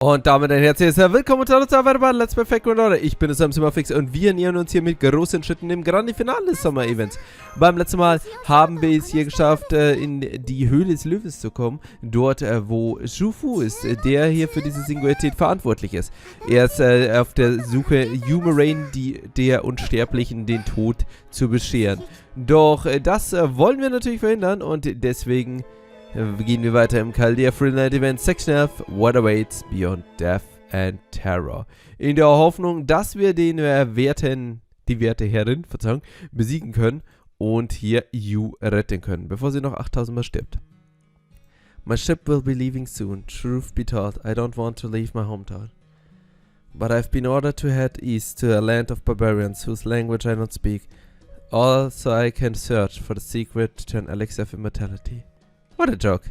Und damit ein herzliches Willkommen zu einer Let's Play Fake Order. Ich bin es am Simmerfix und wir nähern uns hier mit großen Schritten im Grande Finale des Sommer-Events. Beim letzten Mal haben wir es hier geschafft, in die Höhle des Löwens zu kommen. Dort, wo Shufu ist, der hier für diese Singularität verantwortlich ist. Er ist auf der Suche, Humerain, der Unsterblichen, den Tod zu bescheren. Doch das wollen wir natürlich verhindern und deswegen gehen wir weiter im Chaldea Freelance Event Section 11, What Awaits Beyond Death and Terror. In der Hoffnung, dass wir die werte Herrin, besiegen können und hier Yu retten können, bevor sie noch 8000 Mal stirbt. My ship will be leaving soon. Truth be told, I don't want to leave my hometown. But I've been ordered to head east to a land of barbarians whose language I don't speak. Also I can search for the secret to an elixir of immortality. What a joke.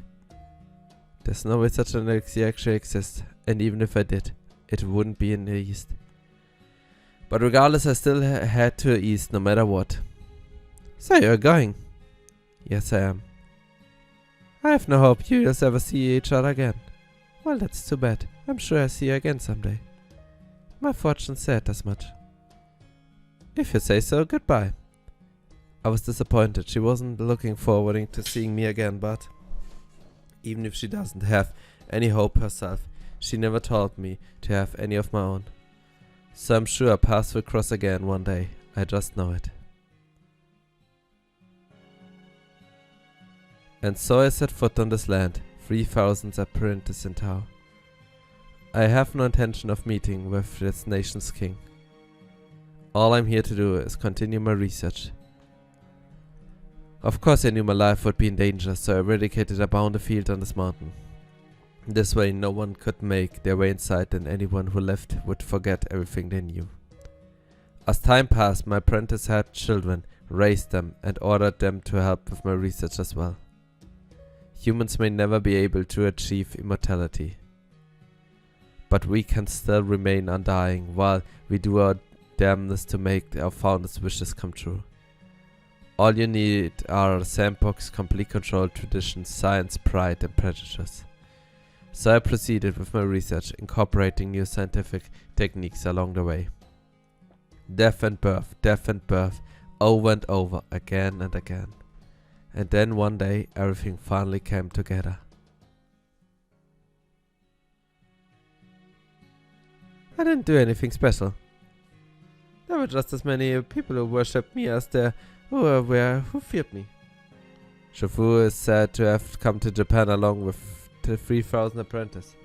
There's no way such an elixir actually exists, and even if I did, it wouldn't be in the east. But regardless, I still head to the east no matter what. So you're going? Yes, I am. I have no hope you'll ever see each other again. Well, that's too bad. I'm sure I'll see you again someday. My fortune said as much. If you say so, goodbye. I was disappointed. She wasn't looking forward to seeing me again, but even if she doesn't have any hope herself, she never told me to have any of my own. So I'm sure our paths will cross again one day. I just know it. And so I set foot on this land, 3,000 apprentices in tow. I have no intention of meeting with this nation's king. All I'm here to do is continue my research. Of course I knew my life would be in danger, so I eradicated a boundary field on this mountain. This way no one could make their way inside, and anyone who left would forget everything they knew. As time passed, my apprentice had children, raised them, and ordered them to help with my research as well. Humans may never be able to achieve immortality, but we can still remain undying while we do our damnedest to make our founders' wishes come true. All you need are a sandbox, complete control, tradition, science, pride, and prejudice. So I proceeded with my research, incorporating new scientific techniques along the way. Death and birth, over and over, again and again. And then one day, everything finally came together. I didn't do anything special. There were just as many people who worshipped me as there who feared me. Shufu is said to have come to Japan along with the 3,000 apprentices.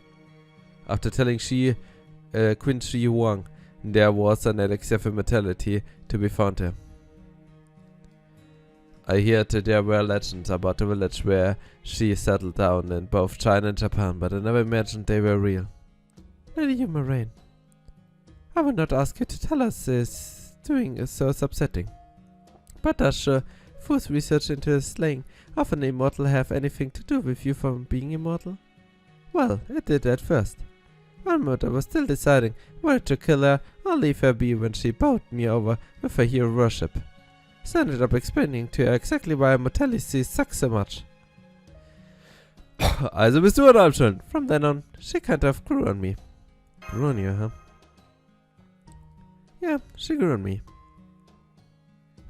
After telling Queen Shi Huang there was an elixir of immortality to be found here. I heard that there were legends about the village where she settled down in both China and Japan, but I never imagined they were real. Lady Humerain, I would not ask you to tell us this doing is so upsetting. But does Shufu's research into his slaying of an immortal have anything to do with you from being immortal? Well, it did at first. One mother was still deciding whether to kill her or leave her be when she bowed me over with her hero worship. So I ended up explaining to her exactly why immortality sucks so much. Also bist du oder schon? From then on, she kind of grew on me. Grew on you, huh? Yeah, she grew on me.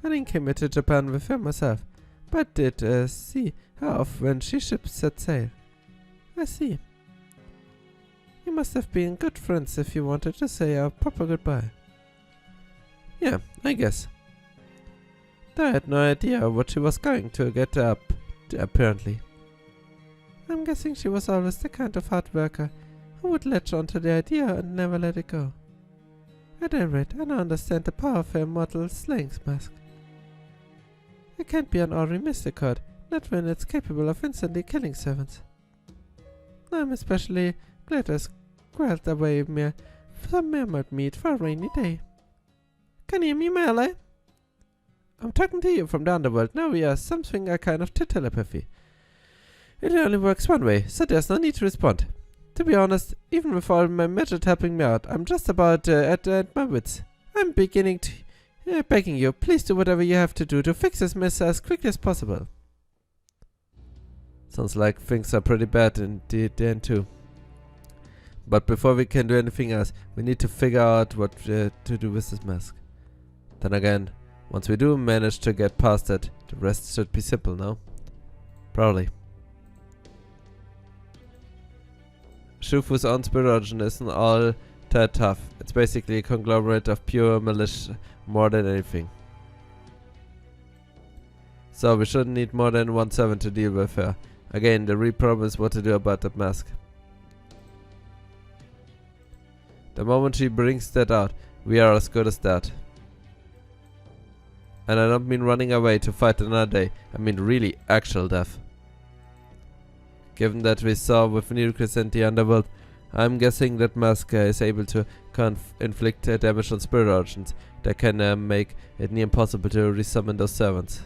I didn't come to Japan with her myself, but did see her off when she ships set sail. I see. You must have been good friends if you wanted to say a proper goodbye. Yeah, I guess. Though I had no idea what she was going to get up to, apparently. I'm guessing she was always the kind of hard worker who would latch onto the idea and never let it go. At any rate, I now understand the power of her immortal slaying mask. It can't be an ordinary mystic card, not when it's capable of instantly killing servants. I'm especially glad I squirreled away some mermaid meat for a rainy day. Can you hear me, my ally? I'm talking to you from the underworld. Now we are something a kind of telepathy. It only works one way, so there's no need to respond. To be honest, even with all my magic helping me out, I'm just about at my wits. I'm beginning to begging you, please do whatever you have to do to fix this mess as quickly as possible. Sounds like things are pretty bad indeed then too. But before we can do anything else, we need to figure out what to do with this mask. Then again, once we do manage to get past it, the rest should be simple, no? Probably. Shufu's own spirit origin isn't all that tough. It's basically a conglomerate of pure militia more than anything. So we shouldn't need more than one servant to deal with her. Again, the real problem is what to do about that mask. The moment she brings that out, we are as good as that. And I don't mean running away to fight another day, I mean really actual death. Given that we saw with Nirkus and the underworld, I'm guessing that mask is able to inflict damage on spirit origins that can make it near impossible to resummon those servants.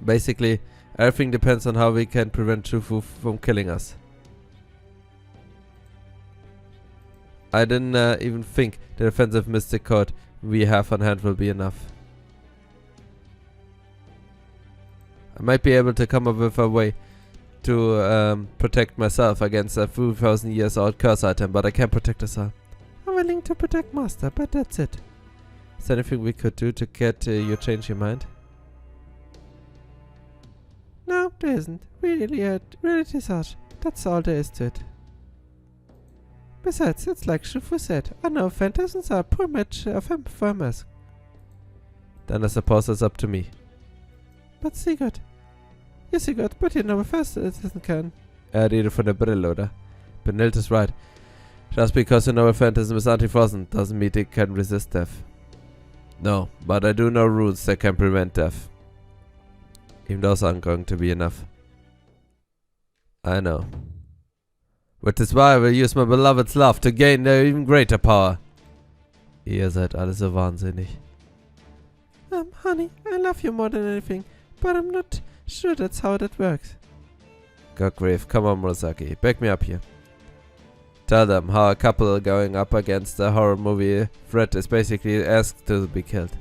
Basically, everything depends on how we can prevent Shufu from killing us. I didn't even think the defensive mystic code we have on hand will be enough. I might be able to come up with a way to protect myself against a 2,000 years old curse item, but I can't protect us all. I'm willing to protect Master, but that's it. Is there anything we could do to get you change your mind? No, there isn't. Reality is harsh. That's all there is to it. Besides, it's like Shufu said, unknown phantasms are a poor match of him for a mask. Then I suppose it's up to me. But Sigurd. Ja, Sigurd, but you know first it isn't can. Rede von der Brille, oder? Benildt is right. Just because you know a phantasm is anti-frozen doesn't mean it can resist death. No, but I do know rules that can prevent death. Even those aren't going to be enough. I know. Which is why I will use my beloved's love to gain their even greater power. Ihr seid alle so wahnsinnig. Honey, I love you more than anything, but I'm not sure that's how that works. God grief, come on Murasaki, back me up here. Tell them how a couple going up against a horror movie threat is basically asked to be killed.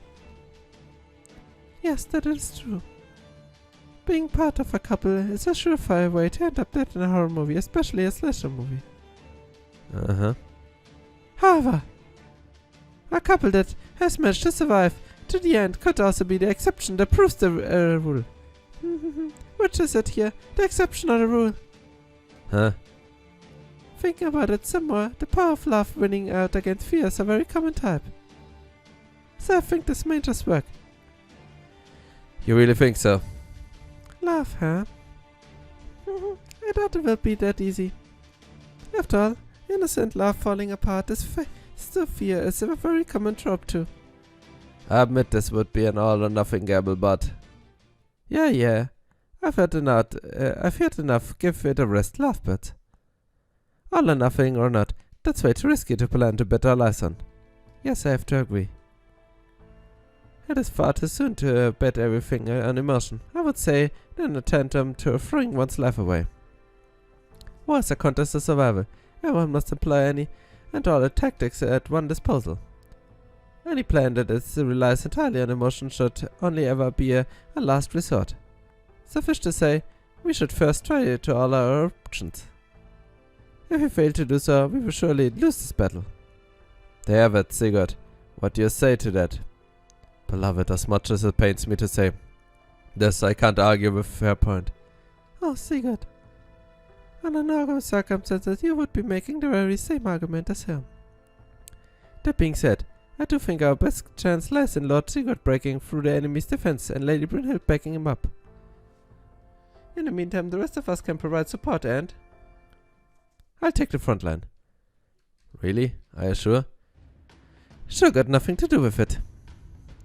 Yes, that is true. Being part of a couple is a surefire way to end up dead in a horror movie, especially a slasher movie. Uh-huh. However, a couple that has managed to survive to the end could also be the exception that proves the rule. Which is it here? The exception or the rule? Huh? Thinking about it some more, the power of love winning out against fear is a very common type. So I think this may just work. You really think so? Love, huh? I doubt it will be that easy. After all, innocent love falling apart is fear is a very common trope too. I admit this would be an all or nothing gamble, but... Yeah. I've heard enough. Give it a rest, Lostbelt. All or nothing or not, that's way too risky to plan to bet our lives on. Yes, I have to agree. It is far too soon to bet everything on emotion. I would say an attempt to throwing one's life away. War is a contest of survival. Everyone must employ any and all the tactics at one's disposal. Any plan that relies entirely on emotion should only ever be a last resort. Suffice to say, we should first try to all our options. If we fail to do so, we will surely lose this battle. There have it, Sigurd. What do you say to that? Beloved, as much as it pains me to say. This I can't argue with her point. Oh, Sigurd. Under normal circumstances, you would be making the very same argument as him. That being said, I do think our best chance lies in Lord Sigurd breaking through the enemy's defense and Lady Brynhild backing him up. In the meantime, the rest of us can provide support and... I'll take the front line. Really? Are you sure? Sure got nothing to do with it.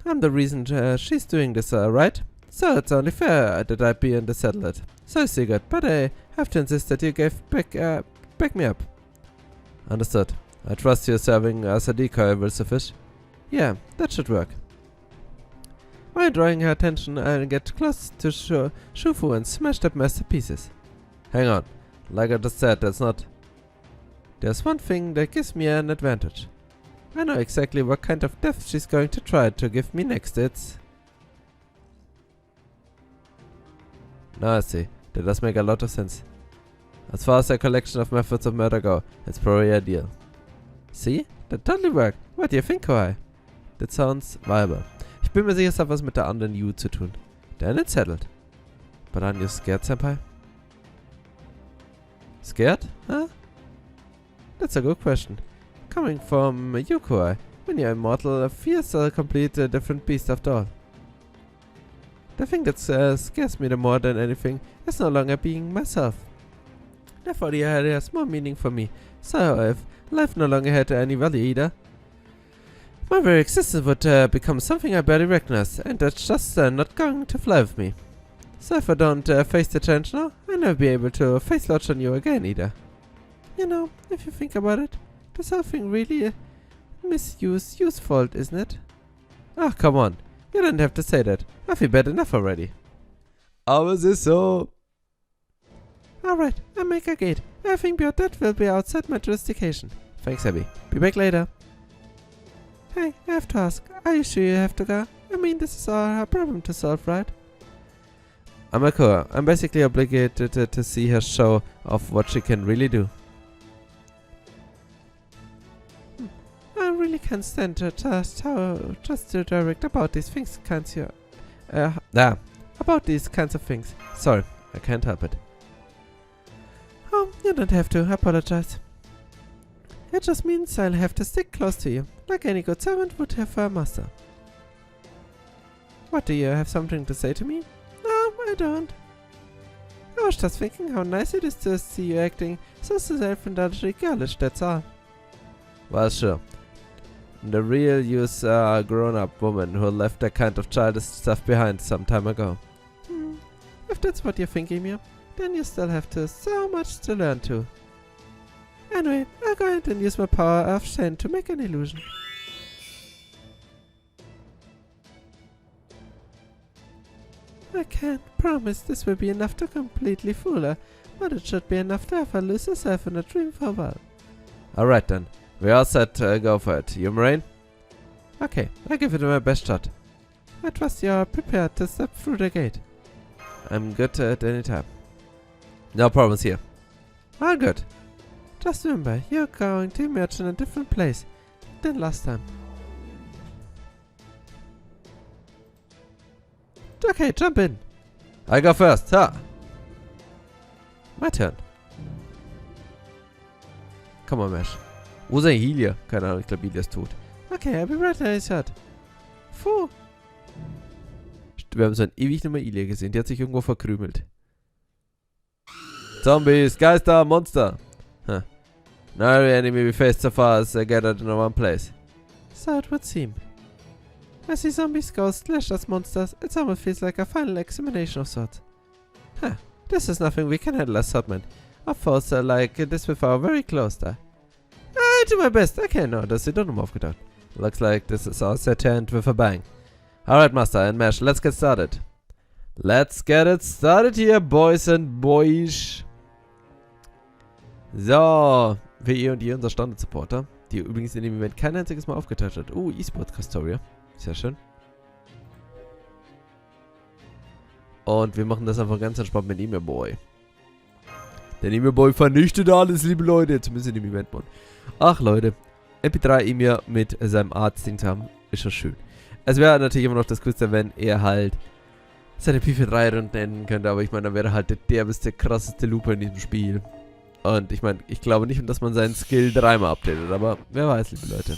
I'm the reason she's doing this, right? So it's only fair that I be in the saddle. So Sigurd, but I have to insist that you back me up. Understood. I trust you serving as a decoy will suffice. Yeah, that should work. While drawing her attention, I'll get close to Shufu and smash that mess to pieces. Hang on. Like I just said, there's one thing that gives me an advantage. I know exactly what kind of death she's going to try to give me next. Now I see. That does make a lot of sense. As far as a collection of methods of murder go, it's probably ideal. See? That totally worked. What do you think, Kawhi? That sounds viable. Ich bin mir sicher, es hat was mit der anderen You zu tun. Then it's settled. But aren't you scared, Senpai? Scared? Huh? That's a good question. Coming from you, Kawhi. When you're immortal, fears are a complete different beast after all. The thing that scares me the more than anything is no longer being myself. Therefore, the idea has more meaning for me. So, if life no longer had any value either, my very existence would become something I barely recognize, and that's just not going to fly with me. So if I don't face the change now, I'll never be able to face launch on you again either. You know, if you think about it, this whole thing really Yu's fault, isn't it? Ah, come on. You don't have to say that. I feel bad enough already. Aber es ist so. Alright, I'll make a gate. Everything beyond that will be outside my jurisdiction. Thanks, Abby. Be back later. Hey, I have to ask. Are you sure you have to go? I mean, this is our problem to solve, right? I'm a core. I'm basically obligated to see her show of what she can really do. I really can't stand to just to direct about these things, can't you? About these kinds of things. Sorry, I can't help it. Oh, you don't have to. I apologize. It just means I'll have to stick close to you, like any good servant would have for a master. What, do you have something to say to me? No, I don't. I was just thinking how nice it is to see you acting so self-indulgently girlish, that's all. Well, sure. The real you's a grown-up woman who left that kind of childish stuff behind some time ago. If that's what you're thinking, Mia, then you still have so much to learn too. Anyway, I'll go ahead and use my power of Shen to make an illusion. I can't promise this will be enough to completely fool her, but it should be enough to have her lose herself in a dream for a while. Alright then, we're all set, go for it. You, Moraine? Okay, I'll give it my best shot. I trust you are prepared to step through the gate. I'm good at any time. No problems here. All good. Just remember, you're going to emerge in a different place than last time. Okay, jump in. I go first, ha! My turn. Come on, Mesh. Wo ist ein Healer? Keine Ahnung, ich glaube, Healer ist tot. Okay, I'll be right there, ich hört. Puh. Wir haben so ein ewig Nummer Healer gesehen, die hat sich irgendwo verkrümelt. Zombies, Geister, Monster. Huh. Not every enemy we face so far is gathered in one place. So it would seem. I see zombies, ghosts, slashers, monsters. It almost feels like a final examination of sorts. Huh. This is nothing we can handle as Submen. Our foes are like this with our very close eye. I do my best. Okay, no, das ist doch nochmal aufgetaucht. Looks like this is all set to end with a bang. Alright, Master and Mesh, let's get started. Let's get it started here, boys and boys. So, wie und ihr, unser Standard-Supporter, die übrigens in dem Event kein einziges Mal aufgetaucht hat. Oh, E-Sport Castoria. Sehr schön. Und wir machen das einfach ganz entspannt mit Immer Boy. Der Immer Boy vernichtet alles, liebe Leute. Zumindest in dem Event-Mod. Ach, Leute. MP3 Immer mit seinem Arzt-Ding haben, ist schon schön. Es wäre natürlich immer noch das Coolste, wenn er halt seine P43 nennen könnte. Aber ich meine, dann wäre halt der derbeste, krasseste Looper in diesem Spiel. Und ich meine, ich glaube nicht, dass man seinen Skill dreimal updatet. Aber wer weiß, liebe Leute.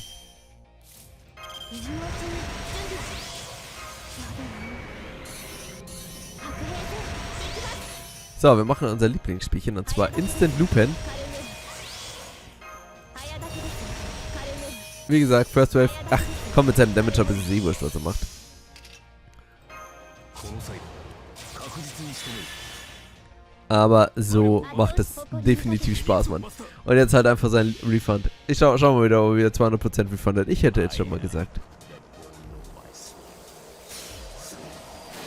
So, wir machen unser Lieblingsspielchen, und zwar Instant Loopen. Wie gesagt, First Wave. Ach, komm mit seinem Damage Up, ist es eh wurscht, was er macht. Aber so macht es definitiv Spaß, Mann. Und jetzt halt einfach sein Refund. Ich schau mal wieder, ob er wieder 200% refundet. Ich hätte jetzt schon mal gesagt.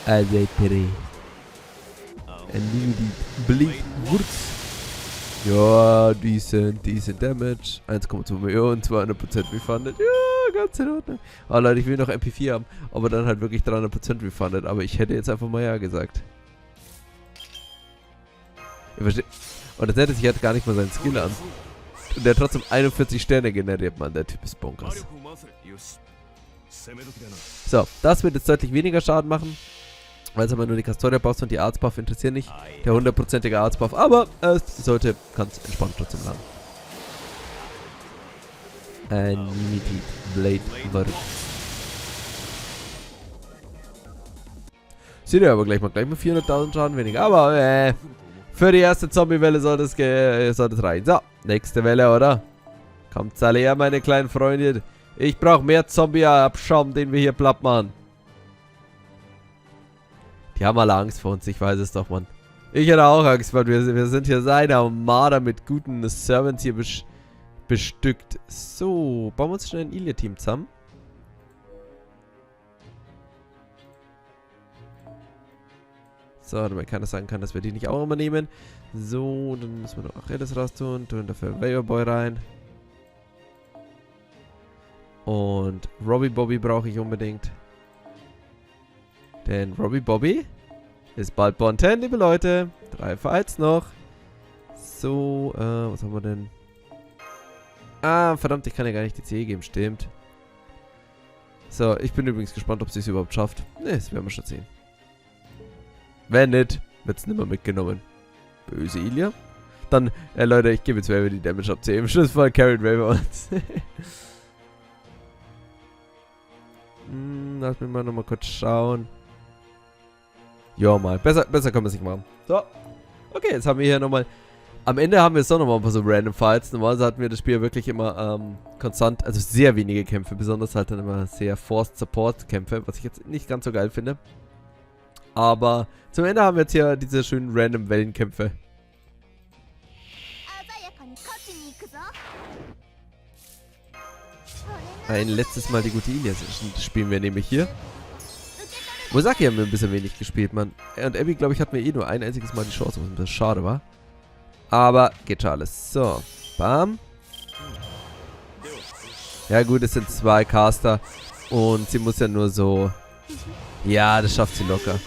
Alter. Bleed Wurz. Ja, decent Damage. 1,2 Millionen, 200% refunded. Ja, ganz in Ordnung. Aber Leute, ich will noch MP4 haben, aber dann halt wirklich 300% refunded. Aber ich hätte jetzt einfach mal ja gesagt. Ihr versteht? Und das hätte sich halt gar nicht mal seinen Skill an. Und der hat trotzdem 41 Sterne generiert, Mann. Der Typ ist bonkers. So, das wird jetzt deutlich weniger Schaden machen. Weil es aber nur die Castoria-Buffs und die Arts-Buff interessieren nicht. Der 100%ige Arts-Buff. Aber es sollte ganz entspannt trotzdem lang. Ein Blade wird. Sieht ja aber gleich mal 400.000 Schaden weniger. Aber für die erste Zombie-Welle soll das reichen. So, nächste Welle, oder? Kommt alle her, meine kleinen Freunde. Ich brauche mehr Zombie-Abschaum, den wir hier platt machen. Die haben alle Angst vor uns, ich weiß es doch, Mann. Ich hätte auch Angst, weil wir sind hier seine Armada mit guten Servants hier bestückt. So, bauen wir uns schnell ein Ilia-Team zusammen. So, damit keiner sagen kann, dass wir die nicht auch immer nehmen. So, dann müssen wir noch Achilles raus tun. Tun dafür Waverboy rein. Und Robbie Bobby brauche ich unbedingt. Denn Robbie Bobby ist bald Bon 10, liebe Leute. 3 Fights noch. So, was haben wir denn? Ah, verdammt, ich kann ja gar nicht die CE geben, stimmt. So, ich bin übrigens gespannt, ob sie es überhaupt schafft. Ne, das werden wir schon sehen. Wenn nicht, wird es nicht mehr mitgenommen. Böse Ilia. Dann, Leute, ich gebe jetzt Waver die Damage ab 10. Im Schlussfall carried Waver uns. Lass mich mal nochmal kurz schauen. Ja, mal. Besser können wir es nicht machen. So. Okay, jetzt haben wir hier nochmal. Am Ende haben wir jetzt doch nochmal ein paar so random Fights. Normalerweise hatten wir das Spiel wirklich immer konstant, also sehr wenige Kämpfe. Besonders halt dann immer sehr Forced Support Kämpfe, was ich jetzt nicht ganz so geil finde. Aber zum Ende haben wir jetzt hier diese schönen random Wellenkämpfe. Ein letztes Mal die gute Ilia spielen wir nämlich hier. Mosaki haben wir ein bisschen wenig gespielt, Mann. Und Abby, glaube ich, hatten wir eh nur ein einziges Mal die Chance, was ein bisschen schade war. Aber geht schon alles. So, bam. Ja gut, es sind 2 Caster. Und sie muss ja nur so... Ja, das schafft sie locker.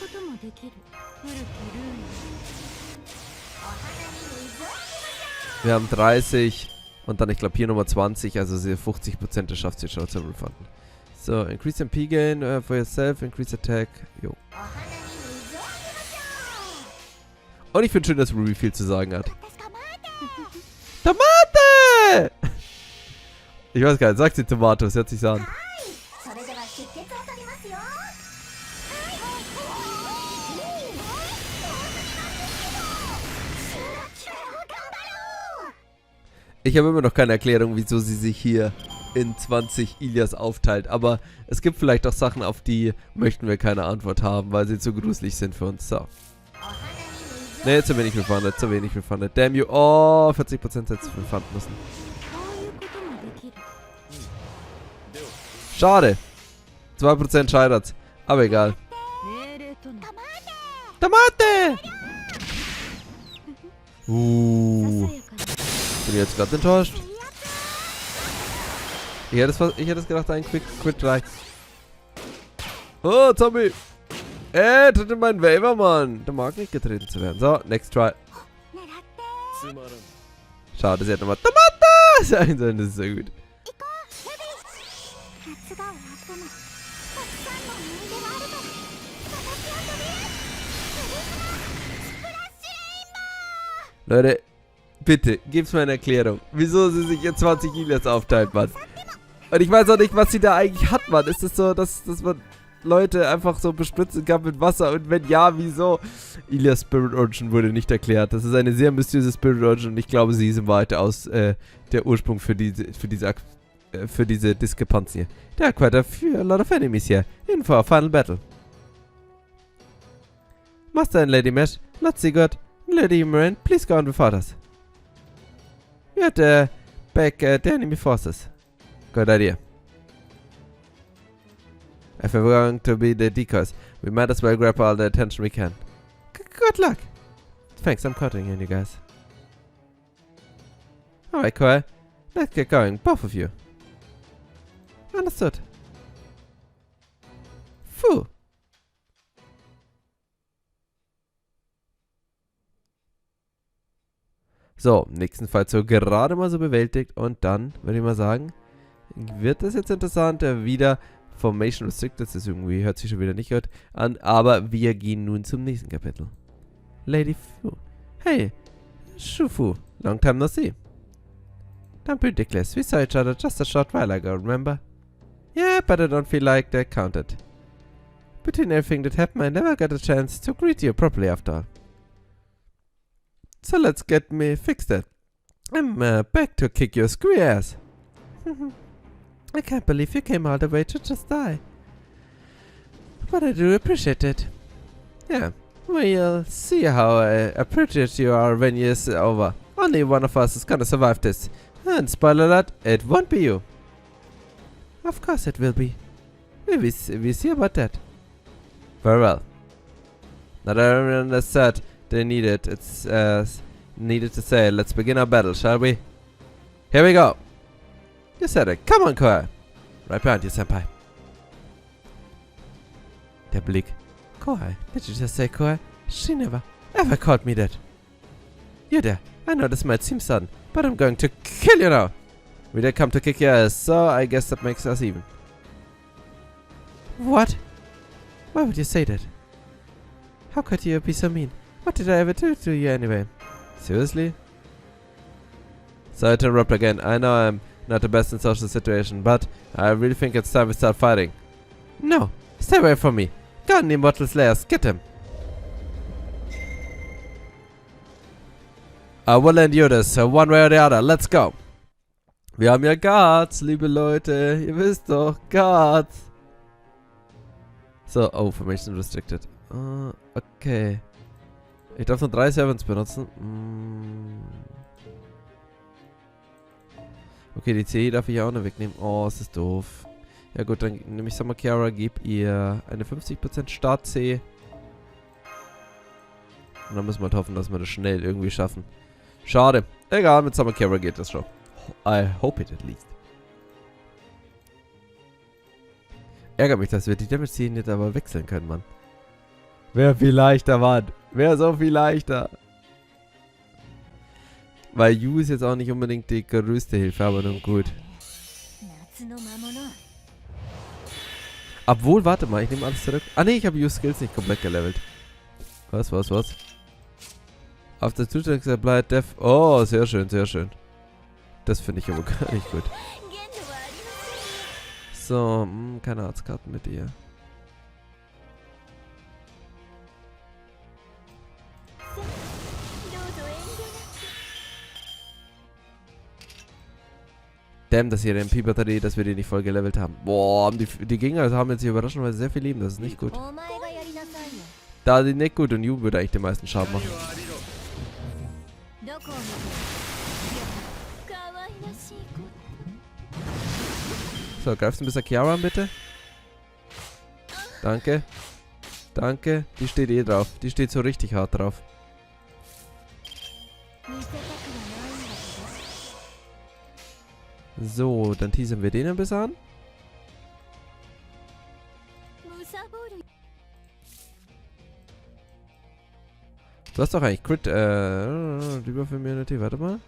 Wir haben 30 und dann, ich glaube, hier nochmal 20, also 50%, das schafft sie schon zu refunden. So, increase MP gain for yourself, increase attack. Jo. Und ich finde schön, dass Ruby viel zu sagen hat. Tomate! Ich weiß gar nicht, sagt sie Tomate, das hört sich so an. Ich habe immer noch keine Erklärung, wieso sie sich hier in 20 Ilias aufteilt. Aber es gibt vielleicht auch Sachen, auf die möchten wir keine Antwort haben, weil sie zu gruselig sind für uns. So. Ne, zu wenig refundet, zu wenig refundet. Damn you. Oh, 40% hätte es refunden müssen. Schade. 2% scheitert's. Aber egal. Tomate! Bin ich jetzt gerade enttäuscht? Ich hätte es gedacht, ein Quick Try. Oh, Zombie! Tritt in meinen Waver, Mann! Der mag nicht getreten zu werden. So, next try. Schade, sie hat nochmal Tomate sagen sollen, das ist so gut. Leute, bitte, gib's mir eine Erklärung. Wieso sie sich in 20 Ilias aufteilt, Mann. Und ich weiß auch nicht, was sie da eigentlich hat, Mann. Ist es so, dass man Leute einfach so bespritzen kann mit Wasser? Und wenn ja, wieso? Ilias Spirit Origin wurde nicht erklärt. Das ist eine sehr mysteriöse Spirit Origin und ich glaube, sie ist im Weite aus der Ursprung für diese Diskrepanz hier. There are quite a lot of enemies here. In for a final battle. Master and Lady Mesh, Lord Sigurd, Lady Moran, please go on without us. We had to back the enemy forces. Good idea. If we're going to be the decoys, we might as well grab all the attention we can. Good luck. Thanks, I'm cutting in, you guys. Alright, Koi. Let's get going, both of you. Understood. Phew. So, nächsten Fall so gerade mal so bewältigt. Und dann, würde ich mal sagen, wird das jetzt interessant. Wieder Formation Restricted. Das ist irgendwie, hört sich schon wieder nicht gut an. Aber wir gehen nun zum nächsten Kapitel. Lady Fu. Hey, Shufu. Long time no see. Don't be ridiculous. We saw each other just a short while ago, remember? Yeah, but I don't feel like that counted. Between everything that happened, I never got a chance to greet you properly after all. So let's get me fixed it. I'm back to kick your screwy ass. I can't believe you came all the way to just die. But I do appreciate it. Yeah, we'll see how appreciative you are when it's over. Only one of us is gonna survive this. And spoiler alert, it won't be you. Of course it will be. We see about that. Very well. Not everyone has said they needed. It's needed to say. Let's begin our battle, shall we? Here we go. You said it. Come on, Koi. Right behind you, Senpai. Der Blick. Koi, did you just say Koi? She never, ever called me that. You there. I know this might seem sudden, but I'm going to kill you now. We did come to kick your ass, so I guess that makes us even. What? Why would you say that? How could you be so mean? What did I ever do to you anyway? Seriously? Sorry to interrupt again. I know I'm not the best in social situation, but I really think it's time we start fighting. No, stay away from me. Go on, Immortal Slayers, get him. I will endure this, one way or the other. Let's go. Wir haben ja Guards, liebe Leute. Ihr wisst doch, Guards. So, oh, Formation Restricted. Okay. Ich darf nur 3 Servants benutzen. Okay, die C darf ich auch noch wegnehmen. Oh, es ist doof. Ja gut, dann nehme ich Summer Kiara, gebe ihr eine 50% Start-C. Und dann müssen wir halt hoffen, dass wir das schnell irgendwie schaffen. Schade. Egal, mit Summer Kiara geht das schon. I hope it at least. Ärgert mich, dass wir die Damage-Szenen jetzt aber wechseln können, Mann. Wäre viel leichter, Mann. Wäre so viel leichter. Weil Yu ist jetzt auch nicht unbedingt die größte Hilfe, aber nun gut. Obwohl, warte mal, ich nehme alles zurück. Ah ne, ich habe Yu's Skills nicht komplett gelevelt. Was? Auf der Zustand bleibt Death. Oh, sehr schön, sehr schön. Das finde ich aber gar nicht gut. So, keine Arztkarten mit ihr. Damn, dass hier der MP-Batterie, dass wir die nicht voll gelevelt haben. Boah, die Gegner haben jetzt hier überraschenderweise sehr viel Leben. Das ist nicht gut. Da ist nicht gut und Yu würde eigentlich den meisten Schaden machen. So, greifst du ein bisschen Kiara an, bitte? Danke. Danke. Die steht eh drauf. Die steht so richtig hart drauf. So, dann teasern wir den ein bisschen an. Du hast doch eigentlich Crit, lieber für Community, warte mal.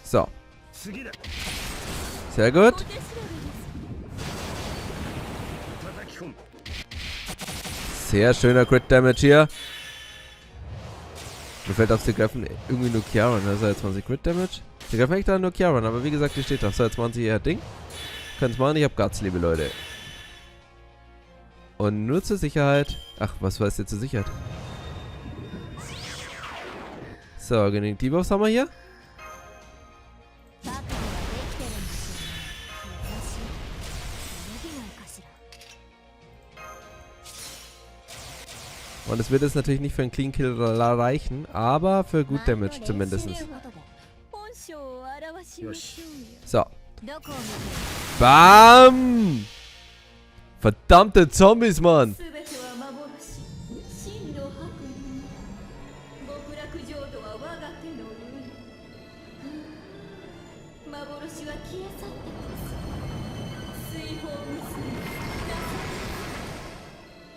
So. Sehr gut. Sehr schöner Crit Damage hier. Mir fällt auf, sie greifen irgendwie nur Kiaran, also jetzt machen sie Crit Damage. Sie greifen echt nur Kiaran, aber wie gesagt, die steht drauf. So, jetzt machen sie ihr Ding. Können es machen, ich hab Guts, liebe Leute. Und nur zur Sicherheit. Ach, was war es jetzt zur Sicherheit? So, genügend Debuffs haben wir hier. Und es wird jetzt natürlich nicht für einen Clean Kill reichen, aber für gut Damage zumindest. So. Bam! Verdammte Zombies, Mann!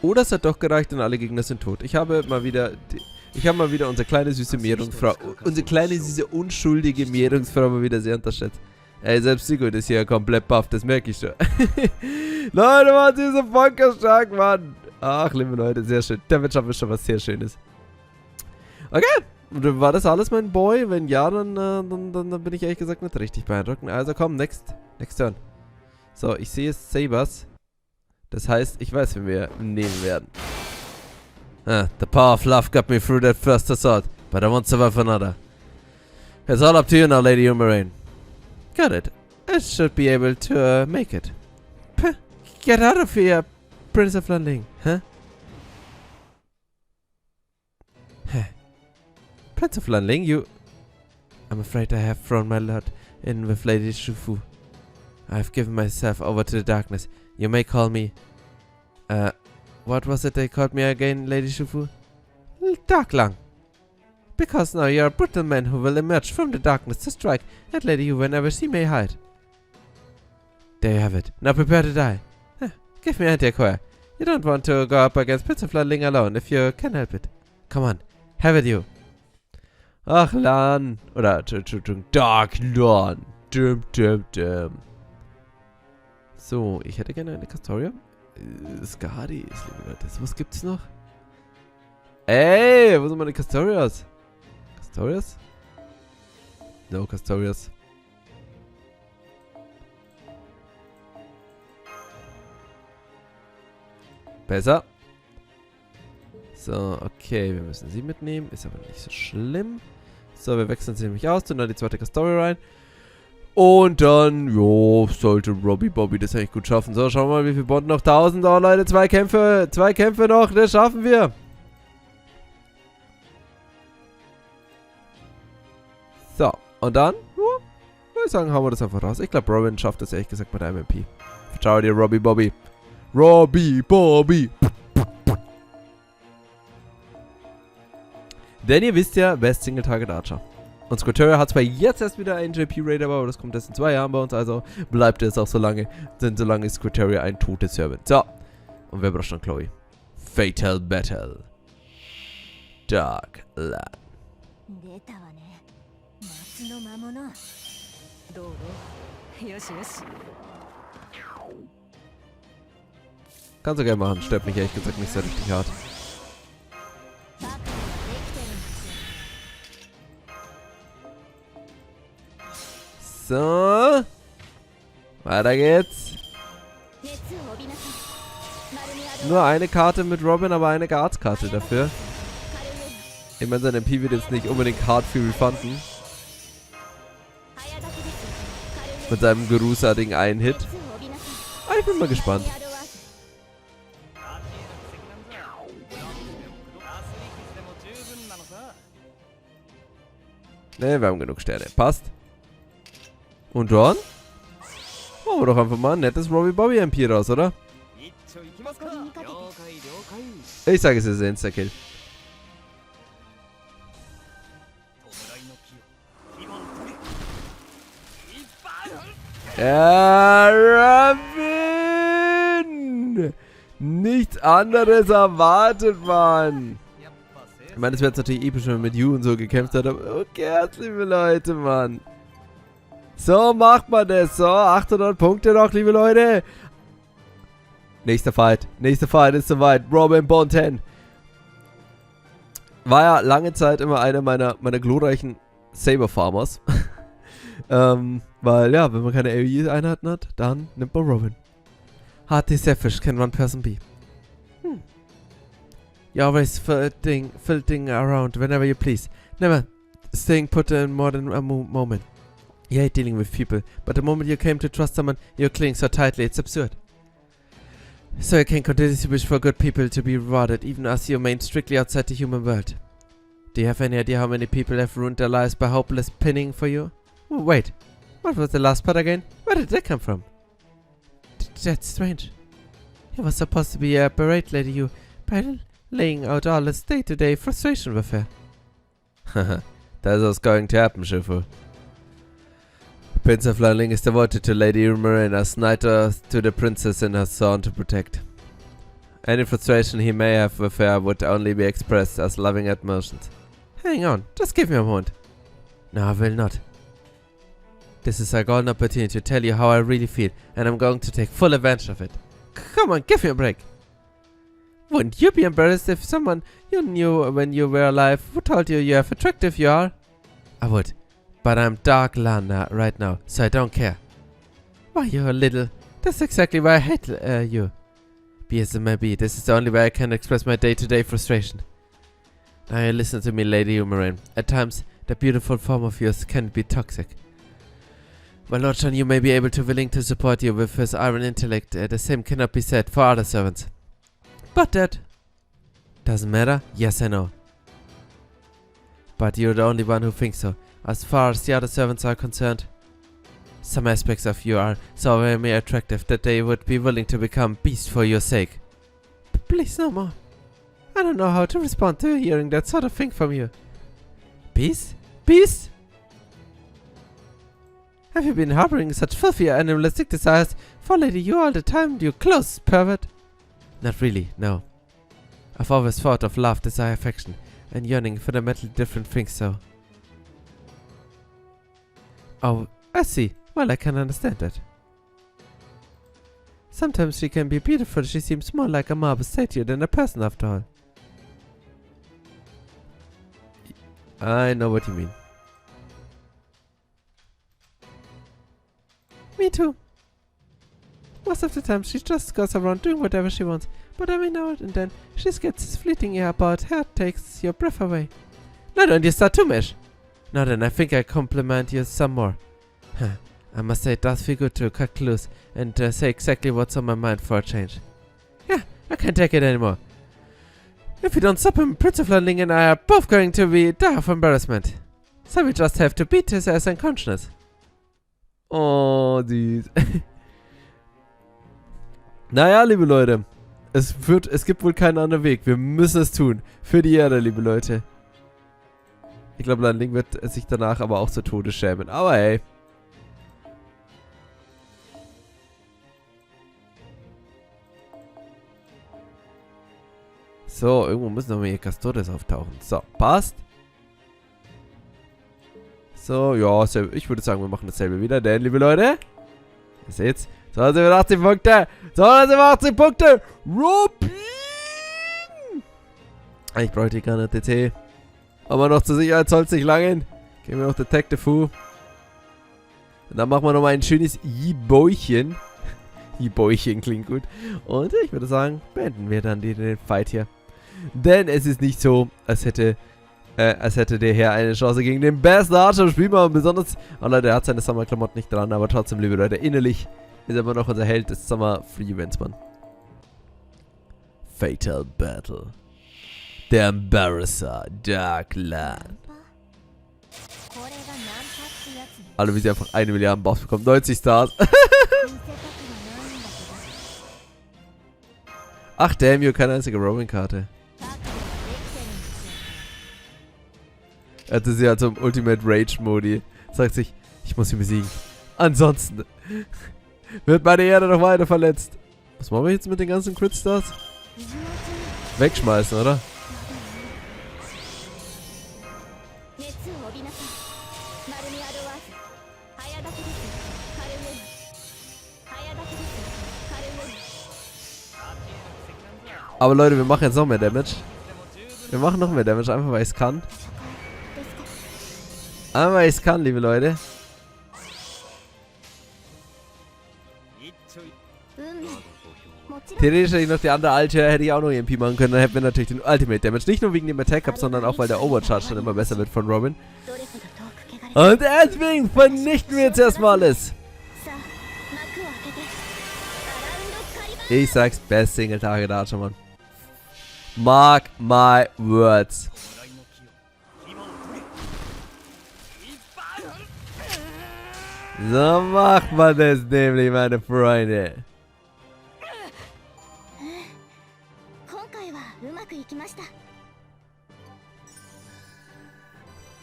Oder es hat doch gereicht und alle Gegner sind tot. Ich habe mal wieder unsere kleine süße Meerjungfrau, unsere kleine süße unschuldige Meerjungfrau mal wieder sehr unterschätzt. Ey, selbst Sigurd ist hier komplett baff, das merke ich schon. Leute, Mann, sie ist so voll stark, Mann. Ach, liebe Leute, sehr schön. Damit schaffen wir schon was sehr Schönes. Okay, und war das alles, mein Boy? Wenn ja, dann bin ich ehrlich gesagt nicht richtig beeindruckend. Also komm, next turn. So, ich sehe Sabers. Das heißt, ich weiß, wen wir nehmen werden. The power of love got me through that first assault, but I won't survive another. It's all up to you now, Lady Umarain. Got it. I should be able to make it. Get out of here, Prince of Landing, huh? Prince of Landing, you... I'm afraid I have thrown my lot in with Lady Shufu. I've given myself over to the darkness. You may call me... what was it they called me again, Lady Shufu? Darklang. Because now you're a brutal man who will emerge from the darkness to strike at Lady Yu whenever she may hide. There you have it. Now prepare to die. Give me anti-acquire. You don't want to go up against Prince of Landing alone if you can help it. Come on, have it you. Ach, Lan. Oder, Entschuldigung, Darklan. So, ich hätte gerne eine Castoria. Skadi. Was gibt's noch? Ey, wo sind meine Castorias? Castorias? No Castorias. Besser. So, okay, wir müssen sie mitnehmen. Ist aber nicht so schlimm. So, wir wechseln sie nämlich aus, tun dann die zweite Castoria rein. Und dann, jo, sollte Robbie Bobby das eigentlich gut schaffen. So, schauen wir mal, wie viel Bonden noch. 1000, oh Leute, zwei Kämpfe noch, das schaffen wir. So, und dann, würde ich sagen, hauen wir das einfach raus. Ich glaube, Robin schafft das ehrlich gesagt mit einem MP. Ciao dir, Robbie Bobby. Robbie Bobby. Denn ihr wisst ja, Best Single Target Archer. Und Chaldea hat zwar jetzt erst wieder einen JP-Raider, aber das kommt erst in 2 Jahren bei uns, also bleibt es auch so lange, denn so lange ist Chaldea ein totes Servant. So, und wer braucht schon Chloe? Fatal Battle. Dark Land. Kannst du gerne machen, stört mich ehrlich gesagt nicht sehr richtig hart. So. Weiter geht's. Nur eine Karte mit Robin, aber eine Guards-Karte dafür. Ich meine, sein MP wird jetzt nicht unbedingt hart viel refunden. Mit seinem grußartigen einen Hit. Aber ich bin mal gespannt. Ne, wir haben genug Sterne. Passt. Und dann? Machen wir doch einfach mal ein nettes Robbie Bobby MP raus, oder? Ich sage, es ist ein Insta-Kill. Ja, Robin! Nichts anderes erwartet, Mann! Ich meine, es wäre jetzt natürlich episch, wenn man mit You und so gekämpft hat, aber okay, liebe Leute, Mann. So macht man das. So, 800 Punkte noch, liebe Leute. Nächster Fight ist soweit. Robin Bonten. War ja lange Zeit immer einer meiner glorreichen Saber-Farmers. Weil, ja, wenn man keine AoE-Einheiten hat, dann nimmt man Robin. Hard Selfish can one person be. You're always filtering around whenever you please. Never staying put in more than a moment. You hate dealing with people, but the moment you came to trust someone, you cling so tightly, it's absurd. So you can continuously wish for good people to be rewarded, even as you remain strictly outside the human world. Do you have any idea how many people have ruined their lives by hopeless pinning for you? Oh, wait, what was the last part again? Where did that come from? That's strange. He was supposed to be a berate lady, you, by laying out all his day-to-day frustration with her. Haha, that's what's going to happen, Schiffel. Prince of Landing is devoted to Lady Umarain as knight to the princess in her son to protect. Any frustration he may have with her would only be expressed as loving admonitions. Hang on, just give me a moment. No, I will not. This is a golden opportunity to tell you how I really feel, and I'm going to take full advantage of it. Come on, give me a break. Wouldn't you be embarrassed if someone you knew when you were alive who told you how attractive you are? I would, but I'm Dark Lana right now, so I don't care. Why, you're a little... That's exactly why I hate you. Be as it may be, this is the only way I can express my day-to-day frustration. Now listen to me, Lady Umarin. At times, the beautiful form of yours can be toxic. While Lord John, you may be able to willing to support you with his iron intellect, the same cannot be said for other servants. But that doesn't matter. Yes, I know. But you're the only one who thinks so. As far as the other servants are concerned, some aspects of you are so very attractive that they would be willing to become beasts for your sake. But please, no more. I don't know how to respond to hearing that sort of thing from you. Beast? Beast? Have you been harboring such filthy animalistic desires for Lady You all the time, you close pervert? Not really, no. I've always thought of love, desire, affection, and yearning fundamentally different things, so... Oh, I see. Well, I can understand that. Sometimes she can be beautiful. She seems more like a marble statue than a person after all. I know what you mean. Me too. Most of the time she just goes around doing whatever she wants, but every now and then she gets this fleeting air about her takes your breath away. No, don't you start to mesh. Now then, I think I compliment you some more. I must say it does feel good to cut loose and say exactly what's on my mind for a change. Yeah, I can't take it anymore. If we don't stop him, Prince of Landing and I are both going to die of embarrassment. So we just have to beat his ass unconscious. Oh, süß. Naja, liebe Leute. Es gibt wohl keinen anderen Weg. Wir müssen es tun. Für die Erde, liebe Leute. Ich glaube, Landing wird sich danach aber auch zu Tode schämen. Aber hey. So, irgendwo müssen noch mehr Castores auftauchen. So, passt. So, ja, ich würde sagen, wir machen dasselbe wieder. Denn, liebe Leute, ihr seht's, 280 Punkte. 280 Punkte. Rupin. Ich bräuchte keine TT. Aber noch zur Sicherheit soll es nicht langen. Gehen wir noch Detective Fu. Und dann machen wir nochmal ein schönes Jibäuchen. Jibäuchen klingt gut. Und ich würde sagen, beenden wir dann den Fight hier. Denn es ist nicht so, als hätte der Herr eine Chance gegen den besten Archer im Spiel machen. Besonders, oh Leute, er hat seine Summer-Klamotten nicht dran, aber trotzdem, liebe Leute, innerlich ist er immer noch unser Held des Summer-Free-Events, Fatal Battle. Der Embarrasser, Dark Land. Alle, wie sie einfach 1 Milliarde Buffs bekommen. 90 Stars. Ach, damn you, keine einzige Roaming-Karte. Er hatte sie halt zum Ultimate Rage-Modi. Sagt sich, ich muss ihn besiegen. Ansonsten wird meine Erde noch weiter verletzt. Was machen wir jetzt mit den ganzen Crit-Stars? Wegschmeißen, oder? Aber Leute, wir machen jetzt noch mehr Damage. Wir machen noch mehr Damage, einfach weil ich es kann. Einfach weil ich es kann, liebe Leute. Theoretisch hätte ich noch die andere alte, hätte ich auch noch EMP machen können. Dann hätten wir natürlich den Ultimate Damage. Nicht nur wegen dem Attack-Up, sondern auch weil der Overcharge dann immer besser wird von Robin. Und deswegen vernichten wir jetzt erstmal alles. Ich sag's, best Single-Target Archer, Mann. Mark my words. So macht man das nämlich, meine Freunde.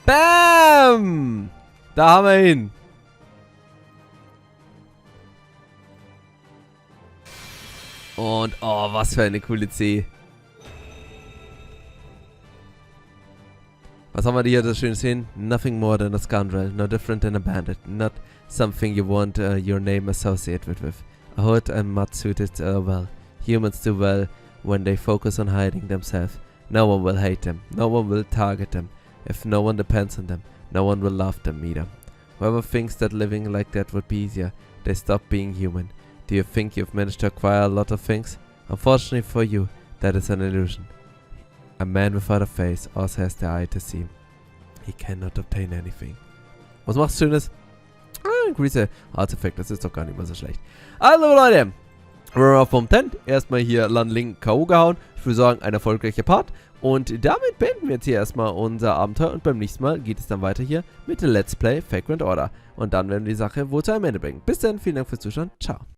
Bam! Da haben wir ihn. Und, oh, was für eine coole C. Was haben wir hier das schön sehen? Nothing more than a scoundrel, no different than a bandit, not something you want your name associated with. A hood and mud suited well. Humans do well when they focus on hiding themselves. No one will hate them, no one will target them. If no one depends on them, no one will love them either. Whoever thinks that living like that would be easier, they stop being human. Do you think you've managed to acquire a lot of things? Unfortunately for you, that is an illusion. A man without a face also has the eye to see. He cannot obtain anything. Was macht's Schönes? Increase Artifact, das ist doch gar nicht mal so schlecht. Also Leute, we're vom Tent. Erstmal hier Landling K.O. gehauen. Ich würde sagen, ein erfolgreicher Part. Und damit beenden wir jetzt hier erstmal unser Abenteuer. Und beim nächsten Mal geht es dann weiter hier mit Let's Play Vagrant Order. Und dann werden wir die Sache wohl zu einem Ende bringen. Bis dann, vielen Dank fürs Zuschauen. Ciao.